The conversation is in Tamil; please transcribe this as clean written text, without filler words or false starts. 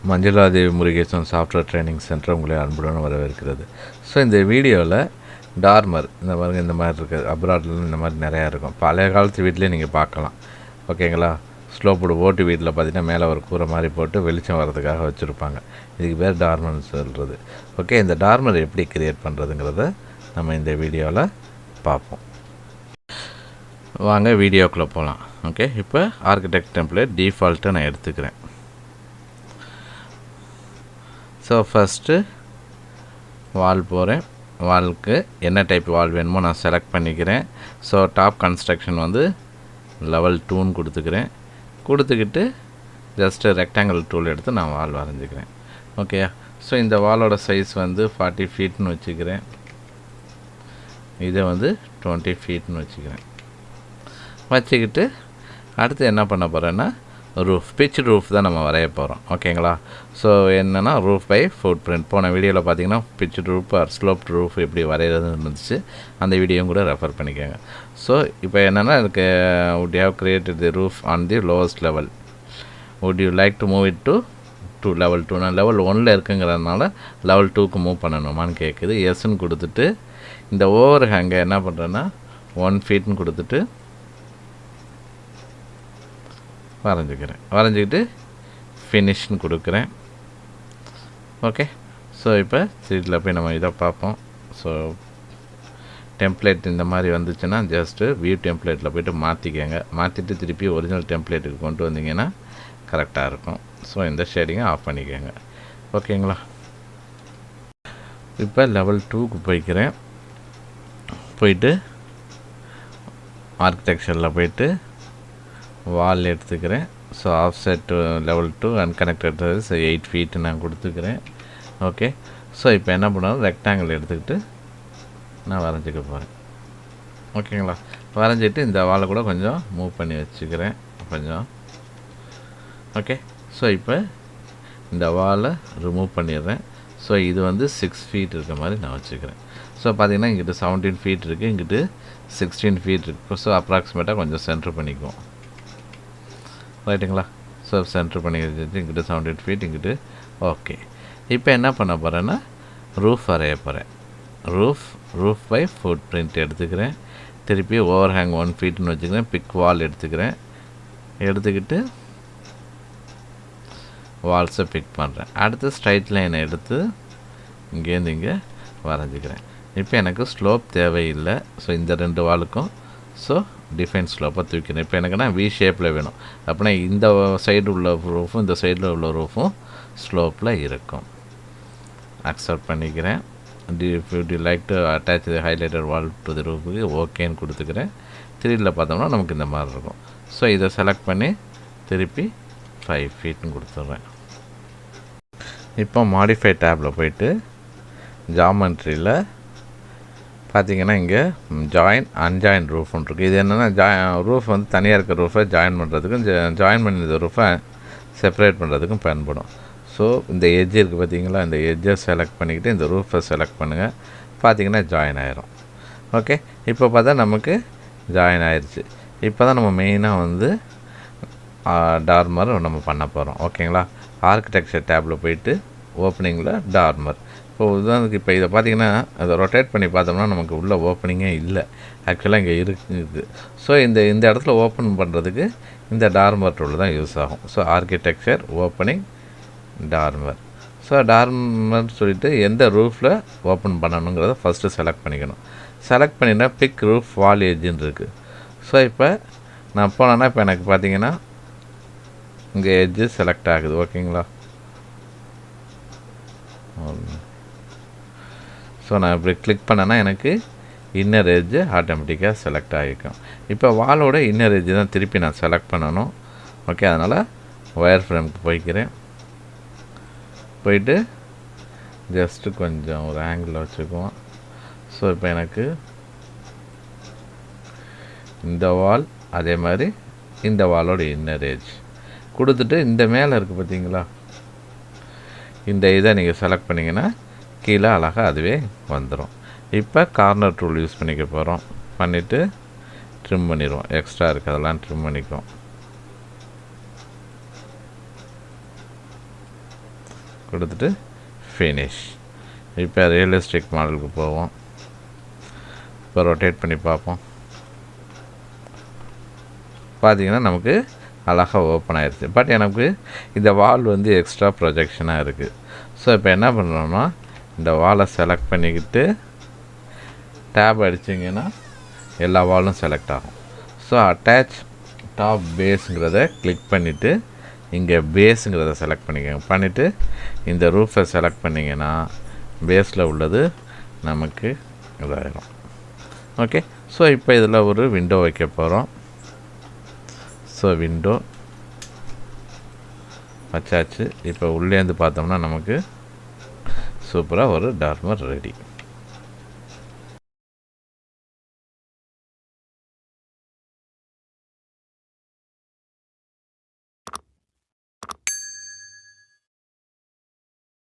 Manjula Devi Murugesan software training centre உங்களை அன்புடன் வரவேற்கிறது. ஸோ இந்த வீடியோவில் டார்மர் இந்த மாதிரி இருக்குது. அப்ராட்ல இந்த மாதிரி நிறையா இருக்கும். பழைய காலத்து வீட்டிலே நீங்கள் பார்க்கலாம். ஓகேங்களா? ஸ்லோப்போடு ஓட்டு வீட்டில் பார்த்தீங்கன்னா மேலே ஒரு கூரை மாதிரி போட்டு வெளிச்சம் வர்றதுக்காக வச்சுருப்பாங்க. இதுக்கு பேர் டார்மர்னு சொல்கிறது. ஓகே, இந்த டார்மர் எப்படி கிரியேட் பண்ணுறதுங்கிறத நம்ம இந்த வீடியோவில் பார்ப்போம். வாங்க வீடியோக்குள்ளே போகலாம். ஓகே, இப்போ ஆர்கிடெக்ட் டெம்ப்ளேட் டிஃபால்ட்டை நான் எடுத்துக்கிறேன். ஸோ ஃபஸ்ட்டு வால் போகிறேன். வாலுக்கு என்ன டைப் வால் வேணுமோ நான் செலக்ட் பண்ணிக்கிறேன். ஸோ டாப் கன்ஸ்ட்ரக்ஷன் வந்து லெவல் 2ன்னு கொடுத்துக்கிட்டு ஜஸ்ட்டு ரெக்டாங்கிள் டூல் எடுத்து நான் வால் வரைஞ்சிக்கிறேன். ஓகே, ஸோ இந்த வாலோட சைஸ் வந்து 40 ஃபீட்னு வச்சுக்கிறேன். இதை வந்து 20 ஃபீட்னு வச்சுக்கிட்டு அடுத்து என்ன பண்ண போகிறேன்னா பிட்ச் ரூஃப் தான் நம்ம வரைய போகிறோம். ஓகேங்களா? ஸோ என்னென்னா ரூஃப் பை ஃபுட் பிரிண்ட். போன வீடியோவில் பார்த்தீங்கன்னா pitch roof or slope roof எப்படி வரைகிறதுன்னு இருந்துச்சு. அந்த வீடியோவும் கூட ரெஃபர் பண்ணிக்கோங்க. ஸோ இப்போ என்னென்னா எனக்கு would you have created the roof on the lowest level, would you like to move it to level 2? நான் லெவல் 1ல் இருக்குங்கிறதுனால லெவல் 2க்கு மூவ் பண்ணணுமான்னு கேட்குது. எஸ்ன்னு கொடுத்துட்டு இந்த ஓவர் ஹேங்கை என்ன பண்ணுறேன்னா 1 ஃபீட்னு கொடுத்துட்டு வரைஞ்சிக்கிட்டு ஃபினிஷ்னு கொடுக்குறேன். ஓகே, ஸோ இப்போ சீட்டில் போய் நம்ம இதை பார்ப்போம். ஸோ டெம்ப்ளேட் இந்த மாதிரி வந்துச்சுன்னா ஜஸ்ட்டு வியூ டெம்ப்ளேட்டில் போய்ட்டு மாற்றிட்டு திருப்பி ஒரிஜினல் டெம்ப்ளேட்டுக்கு கொண்டு வந்தீங்கன்னா கரெக்டாக இருக்கும். ஸோ இந்த ஷேடிங்கை ஆஃப் பண்ணிக்கோங்க. ஓகேங்களா? இப்போ லெவல் 2க்கு போயிட்டு ஆர்கிடெக்சரில் போயிட்டு வால் எடுத்துக்கிறேன். So offset level 2 unconnected 8 feet நான் கொடுத்துக்கிறேன். ஓகே, ஸோ இப்போ என்ன பண்ணாலும் ரெக்டாங்கிள் எடுத்துக்கிட்டு நான் வரைஞ்சிக்க போகிறேன். ஓகேங்களா? வரைஞ்சிட்டு இந்த வாலை கூட கொஞ்சம் மூவ் பண்ணி வச்சுக்கிறேன் கொஞ்சம். ஓகே, ஸோ இப்போ இந்த வாலை ரிமூவ் பண்ணிடுறேன். ஸோ இது வந்து 6 ஃபீட் இருக்க மாதிரி நான் வச்சுக்கிறேன். ஸோ பார்த்திங்கன்னா இங்கிட்டு 17 ஃபீட் இருக்குது, இங்கிட்டு 16 ஃபீட் இருக்குது. ஸோ அப்ராக்சிமேட்டாக கொஞ்சம் சென்டர் பண்ணிக்குவோம். ரைட்டுங்களா? ஸோ சென்டர் பண்ணி வச்சுட்டு இங்கிட்டு 17 ஃபீட் இங்கிட்டு. ஓகே, இப்போ என்ன பண்ண போகிறேன்னா ரூஃப் வரைய போகிறேன். ரூஃப் பை ஃபுட் பிரிண்ட் எடுத்துக்கிறேன். திருப்பி ஓவர் ஹேங் 1 ஃபீட்னு வச்சுக்கிறேன். பிக் வால் எடுத்துக்கிட்டு வால்ஸை பிக் பண்ணுறேன். அடுத்து ஸ்ட்ரைட் லைனை எடுத்து இங்கேருந்து இங்கே வரைஞ்சிக்கிறேன். இப்போ எனக்கு ஸ்லோப் தேவையில்லை. ஸோ இந்த 2 வாலுக்கும் ஸோ டிஃபைன் ஸ்லோப்பாக தூக்கிறேன். இப்போ எனக்குன்னா வி ஷேப்பில் வேணும். அப்படின்னா இந்த சைடு உள்ள ரூஃபும் இந்த சைடில் உள்ள ரூஃபும் ஸ்லோப்பில் இருக்கும். அக்செப்ட் பண்ணிக்கிறேன். Do like to attach the highlighted wall to the ரூஃபுக்கு ஓகேன்னு கொடுத்துக்கிறேன். 3ல் பார்த்தோம்னா நமக்கு இந்த மாதிரி இருக்கும். ஸோ இதை செலக்ட் பண்ணி திருப்பி 5 ஃபீட்னு கொடுத்துட்றேன். இப்போ மாடிஃபை டேப்பில் போயிட்டு ஜாமெண்ட்ரியில் பார்த்திங்கன்னா இங்கே அன்ஜாயின் ரூஃப்னு இருக்குது. இது என்னென்னா ரூஃப் வந்து தனியாக இருக்க ரூஃபை ஜாயின் பண்ணுறதுக்கும் ஜாயின் பண்ணி இந்த ரூஃபை செப்பரேட் பண்ணுறதுக்கும் பயன்படும். ஸோ இந்த எட்ஜ் இருக்குது பார்த்திங்களா, இந்த எட்ஜை செலக்ட் பண்ணிக்கிட்டு இந்த ரூஃபை செலக்ட் பண்ணுங்கள். பார்த்திங்கன்னா ஜாயின் ஆயிரும். ஓகே, இப்போ பார்த்தா நமக்கு ஜாயின் ஆயிடுச்சு. இப்போ தான் நம்ம மெயினாக வந்து டார்மர் நம்ம பண்ண போகிறோம். ஓகேங்களா? ஆர்கிடெக்சர் டேப்பில் போயிட்டு ஓப்பனிங்கில் டார்மர். இப்போ உதாரணத்துக்கு இப்போ இதை பார்த்திங்கன்னா அதை ரொட்டேட் பண்ணி பார்த்தோம்னா நமக்கு உள்ள ஓப்பனிங்கே இல்லை. ஆக்சுவலாக இங்கே இருக்குது. ஸோ இந்த இடத்துல ஓப்பன் பண்ணுறதுக்கு இந்த டார்மர் டூல் தான் யூஸ் ஆகும். So architecture opening dormer. So dormer சொல்லிவிட்டு எந்த ரூஃபில் ஓப்பன் பண்ணணுங்கிறத ஃபஸ்ட்டு செலக்ட் பண்ணிக்கணும். செலக்ட் பண்ணினா பிக் ரூஃப் வால் எட்ஜுன்னு இருக்குது. ஸோ இப்போ நான் போனேன்னா இப்போ எனக்கு பார்த்திங்கன்னா இங்கே எட்ஜு செலக்ட் ஆகுது. ஓகேங்களா? ஸோ நான் இப்படி கிளிக் பண்ணேன்னா எனக்கு இன்னர் எட்ஜு ஆட்டோமேட்டிக்காக செலக்ட் ஆகிக்கும். இப்போ வாலோட இன்னர் எட்ஜு தான் திருப்பி நான் செலக்ட் பண்ணணும். ஓகே, அதனால் ஒயர் ஃப்ரேமுக்கு போயிட்டு ஜஸ்ட்டு கொஞ்சம் ஒரு ஆங்கிளில் வச்சுக்குவோம். ஸோ இப்போ எனக்கு இந்த வால் அதே மாதிரி இந்த வாலோட இன்னர் எட்ஜ் கொடுத்துட்டு இந்த மேலே இருக்குது பார்த்திங்களா, இந்த இதை நீங்கள் செலக்ட் பண்ணிங்கன்னா கீழே அழகாக அதுவே வந்துடும். இப்போ கார்னர் டூல் யூஸ் பண்ணிக்க போகிறோம். பண்ணிவிட்டு ட்ரிம் பண்ணிடுவோம். எக்ஸ்ட்ரா இருக்கிறதெல்லாம் ட்ரிம் பண்ணிக்குவோம். கொடுத்துட்டு ஃபினிஷ். இப்போ ரியலிஸ்டிக் மாடலுக்கு போவோம். இப்போ ரொட்டேட் பண்ணி பார்ப்போம். பார்த்திங்கன்னா நமக்கு அழகாக ஓப்பன் ஆயிடுச்சு. பட் எனக்கு இந்த வால் வந்து எக்ஸ்ட்ரா ப்ரொஜெக்ஷனாக இருக்குது. ஸோ இப்போ என்ன பண்ணுறோன்னா இந்த வாலை செலக்ட் பண்ணிக்கிட்டு டேப் அடிச்சிங்கன்னா எல்லா வாலும் செலக்ட் ஆகும். ஸோ அட்டாச் டாப் பேஸுங்கிறத கிளிக் பண்ணிவிட்டு இங்கே பேஸுங்கிறத செலக்ட் பண்ணிக்கோங்க. பண்ணிவிட்டு இந்த ரூஃபை செலக்ட் பண்ணிங்கன்னா பேஸில் உள்ளது நமக்கு இதாகிடும். ஓகே. ஸோ இப்போ இதில் ஒரு விண்டோ வைக்க போகிறோம். ஸோ விண்டோ வச்சாச்சு. இப்போ உள்ளேருந்து பார்த்தோம்னா நமக்கு சூப்பராக ஒரு டார்மர் ரெடி.